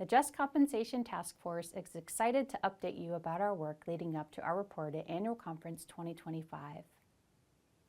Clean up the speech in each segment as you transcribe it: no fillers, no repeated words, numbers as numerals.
The Just Compensation Task Force is excited to update you about our work leading up to our report at Annual Conference 2025.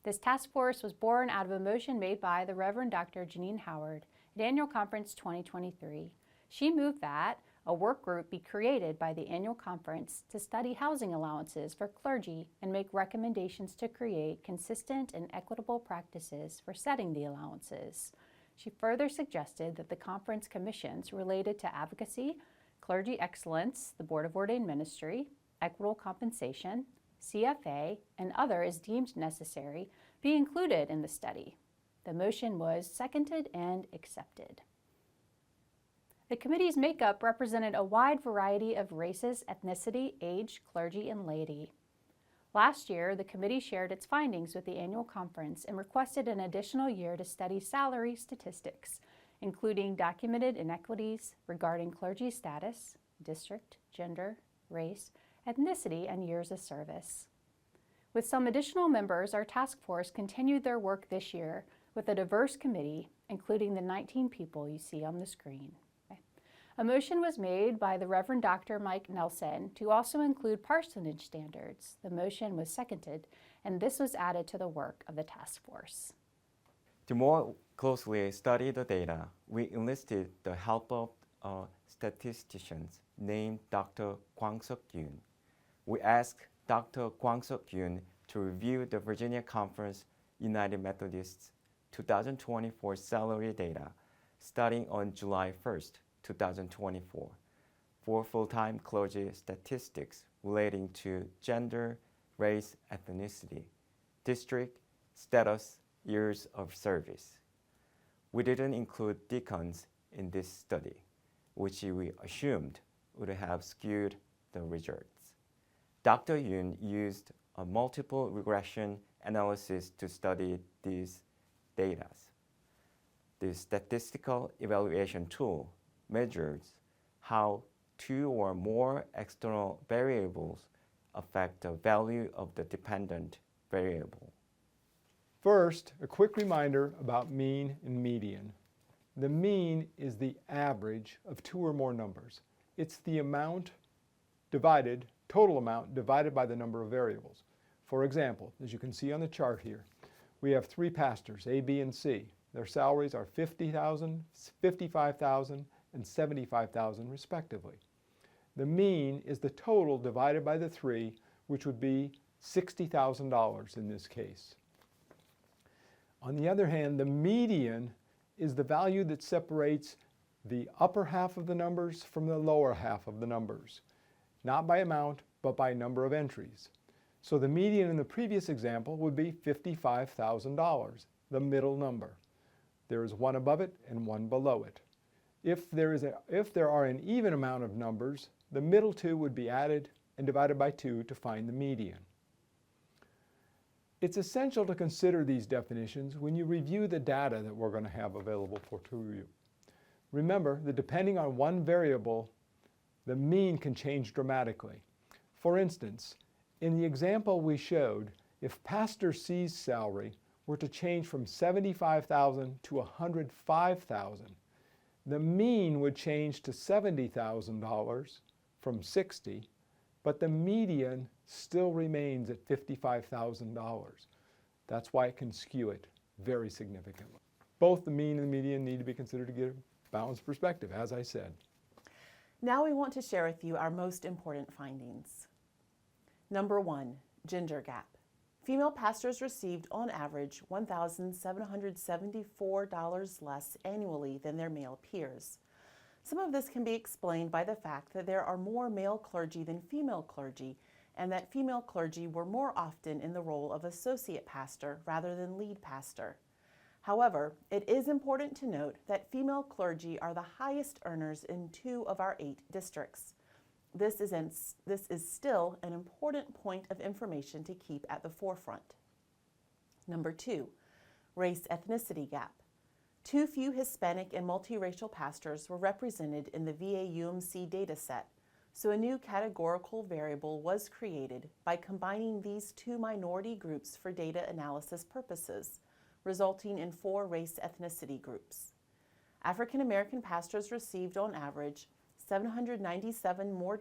This task force was born out of a motion made by the Reverend Dr. Janine Howard at Annual Conference 2023. She moved that a work group be created by the annual conference to study housing allowances for clergy and make recommendations to create consistent and equitable practices for setting the allowances. She further suggested that the conference commissions related to advocacy, clergy excellence, the Board of Ordained Ministry, equitable compensation, CFA, and other as deemed necessary be included in the study. The motion was seconded and accepted. The committee's makeup represented a wide variety of races, ethnicity, age, clergy, and laity. Last year, the committee shared its findings with the annual conference and requested an additional year to study salary statistics, including documented inequities regarding clergy status, district, gender, race, ethnicity, and years of service. With some additional members, our task force continued their work this year with a diverse committee, including the 19 people you see on the screen. A motion was made by the Reverend Dr. Mike Nelson to also include parsonage standards. The motion was seconded, and this was added to the work of the task force. To more closely study the data, we enlisted the help of a statistician named Dr. Kwang-Suk Yoon. We asked Dr. Kwang-Suk Yoon to review the Virginia Conference United Methodists 2024 salary data starting on July 1st, 2024, for full-time clergy statistics relating to gender, race, ethnicity, district, status, years of service. We didn't include deacons in this study, which we assumed would have skewed the results. Dr. Yoon used a multiple regression analysis to study these data. The statistical evaluation tool measures how two or more external variables affect the value of the dependent variable. First, a quick reminder about mean and median. The mean is the average of two or more numbers. It's the total amount divided by the number of variables. For example, as you can see on the chart here, we have three pastors, A, B, and C. Their salaries are $50,000, $55,000, and $75,000 respectively. The mean is the total divided by the three, which would be $60,000 in this case. On the other hand, the median is the value that separates the upper half of the numbers from the lower half of the numbers, not by amount, but by number of entries. So the median in the previous example would be $55,000, the middle number. There is one above it and one below it. If there are an even amount of numbers, the middle two would be added and divided by 2 to find the median. It's essential to consider these definitions when you review the data that we're going to have available to you. Remember that depending on one variable, the mean can change dramatically. For instance, in the example we showed, if Pastor C's salary were to change from $75,000 to $105,000, the mean would change to $70,000 from $60,000, but the median still remains at $55,000. That's why it can skew it very significantly. Both the mean and the median need to be considered to give a balanced perspective, as I said. Now we want to share with you our most important findings. Number 1, gender gap. Female pastors received, on average, $1,774 less annually than their male peers. Some of this can be explained by the fact that there are more male clergy than female clergy, and that female clergy were more often in the role of associate pastor rather than lead pastor. However, it is important to note that female clergy are the highest earners in 2 of our 8 districts. This is still an important point of information to keep at the forefront. Number 2, race ethnicity gap. Too few Hispanic and multiracial pastors were represented in the VA-UMC dataset, so a new categorical variable was created by combining these 2 minority groups for data analysis purposes, resulting in 4 race ethnicity groups. African American pastors received on average $797 more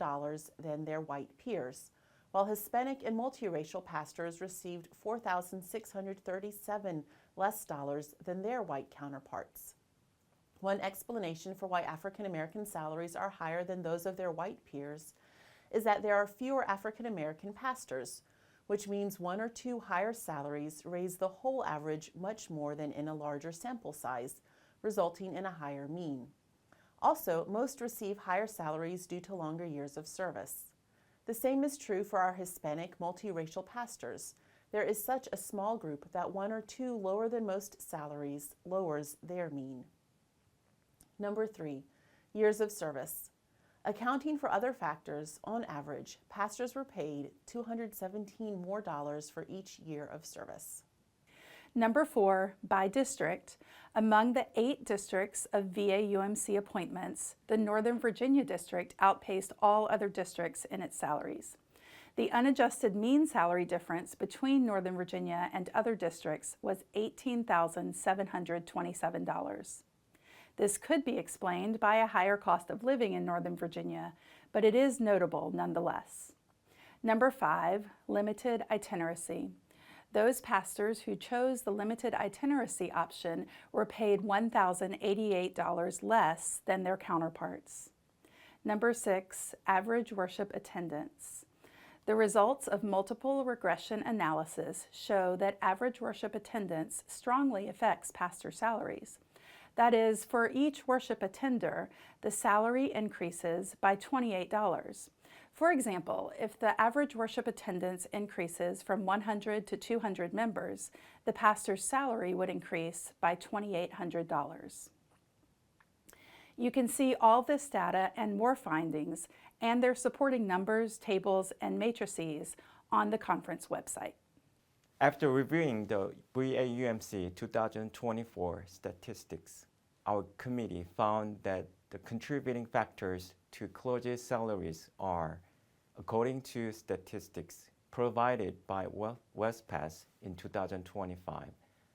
than their white peers, while Hispanic and multiracial pastors received $4,637 less than their white counterparts. One explanation for why African American salaries are higher than those of their white peers is that there are fewer African American pastors, which means one or two higher salaries raise the whole average much more than in a larger sample size, resulting in a higher mean. Also, most receive higher salaries due to longer years of service. The same is true for our Hispanic multiracial pastors. There is such a small group that one or two lower than most salaries lowers their mean. Number 3, years of service. Accounting for other factors, on average, pastors were paid $217 more for each year of service. Number 4, by district. Among the 8 districts of VA-UMC appointments, the Northern Virginia district outpaced all other districts in its salaries. The unadjusted mean salary difference between Northern Virginia and other districts was $18,727. This could be explained by a higher cost of living in Northern Virginia, but it is notable nonetheless. Number 5, limited itineracy. Those pastors who chose the limited itineracy option were paid $1,088 less than their counterparts. Number 6, average worship attendance. The results of multiple regression analysis show that average worship attendance strongly affects pastor salaries. That is, for each worship attender, the salary increases by $28. For example, if the average worship attendance increases from 100 to 200 members, the pastor's salary would increase by $2,800. You can see all this data and more findings and their supporting numbers, tables, and matrices on the conference website. After reviewing the VA-UMC 2024 statistics, our committee found that the contributing factors to clergy salaries are, according to statistics provided by WestPass in 2025,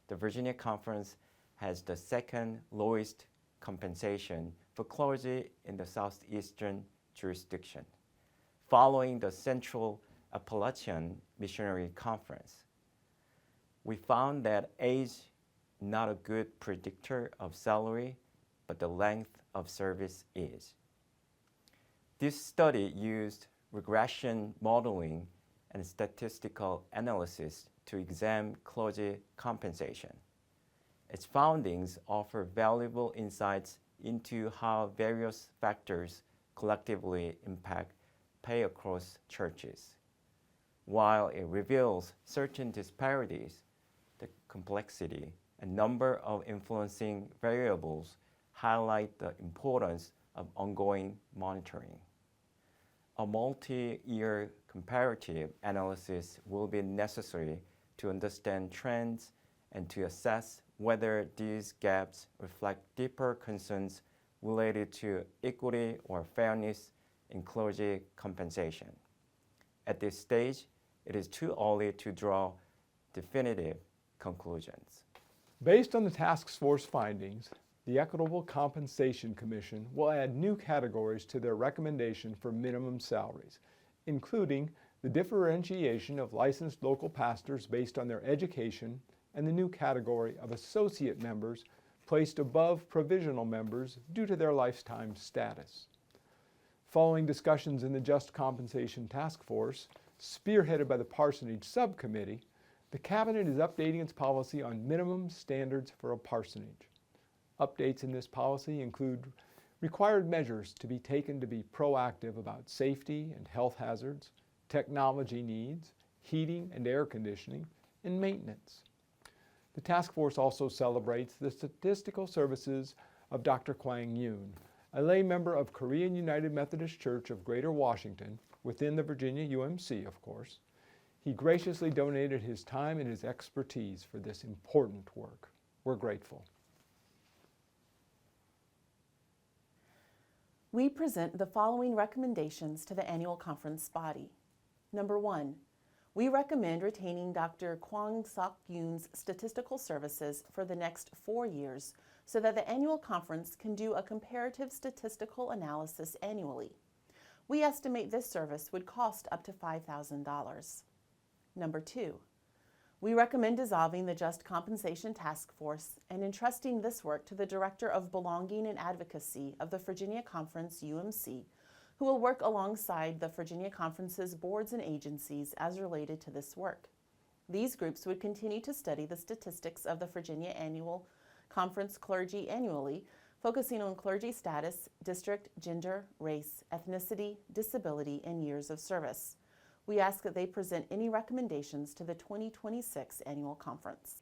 the Virginia Conference has the second lowest compensation for clergy in the southeastern jurisdiction, following the Central Appalachian Missionary Conference. We found that age not a good predictor of salary, but the length of service is. This study used regression modeling and statistical analysis to examine clergy compensation. Its findings offer valuable insights into how various factors collectively impact pay across churches. While it reveals certain disparities, the complexity and number of influencing variables highlight the importance of ongoing monitoring. A multi-year comparative analysis will be necessary to understand trends and to assess whether these gaps reflect deeper concerns related to equity or fairness in clergy compensation. At this stage, it is too early to draw definitive conclusions. Based on the task force findings, the Equitable Compensation Commission will add new categories to their recommendation for minimum salaries, including the differentiation of licensed local pastors based on their education and the new category of associate members placed above provisional members due to their lifetime status. Following discussions in the Just Compensation Task Force, spearheaded by the Parsonage Subcommittee, the Cabinet is updating its policy on minimum standards for a parsonage. Updates in this policy include required measures to be taken to be proactive about safety and health hazards, technology needs, heating and air conditioning, and maintenance. The task force also celebrates the statistical services of Dr. Kwang Yoon, a lay member of Korean United Methodist Church of Greater Washington, within the Virginia UMC, of course. He graciously donated his time and his expertise for this important work. We're grateful. We present the following recommendations to the annual conference body. Number 1, we recommend retaining Dr. Kwang Sok Yoon's statistical services for the next 4 years so that the annual conference can do a comparative statistical analysis annually. We estimate this service would cost up to $5,000. Number 2, we recommend dissolving the Just Compensation Task Force and entrusting this work to the Director of Belonging and Advocacy of the Virginia Conference, UMC, who will work alongside the Virginia Conference's boards and agencies as related to this work. These groups would continue to study the statistics of the Virginia Annual Conference clergy annually, focusing on clergy status, district, gender, race, ethnicity, disability, and years of service. We ask that they present any recommendations to the 2026 annual conference.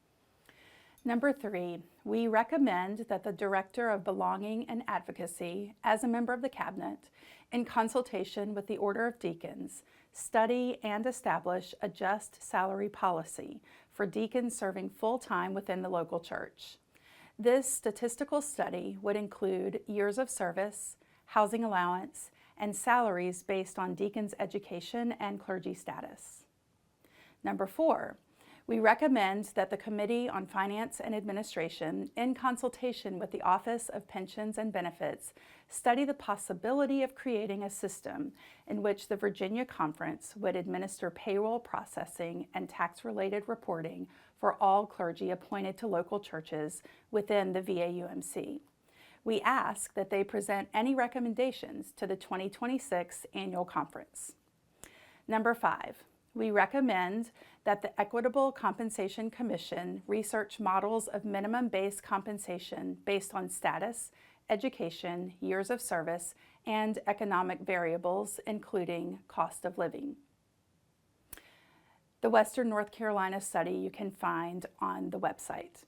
Number 3, we recommend that the Director of Belonging and Advocacy, as a member of the Cabinet, in consultation with the Order of Deacons, study and establish a just salary policy for deacons serving full-time within the local church. This statistical study would include years of service, housing allowance, and salaries based on deacons' education and clergy status. Number 4, we recommend that the Committee on Finance and Administration, in consultation with the Office of Pensions and Benefits, study the possibility of creating a system in which the Virginia Conference would administer payroll processing and tax-related reporting for all clergy appointed to local churches within the VAUMC. We ask that they present any recommendations to the 2026 annual conference. Number 5, we recommend that the Equitable Compensation Commission research models of minimum base compensation based on status, education, years of service, and economic variables, including cost of living. The Western North Carolina study you can find on the website.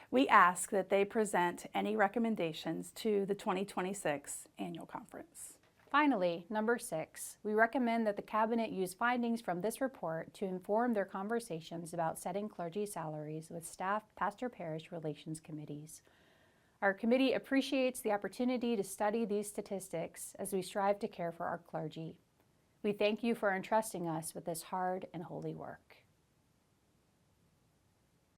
We ask that they present any recommendations to the 2026 annual conference. Finally, number 6, we recommend that the Cabinet use findings from this report to inform their conversations about setting clergy salaries with staff pastor-parish relations committees. Our committee appreciates the opportunity to study these statistics as we strive to care for our clergy. We thank you for entrusting us with this hard and holy work.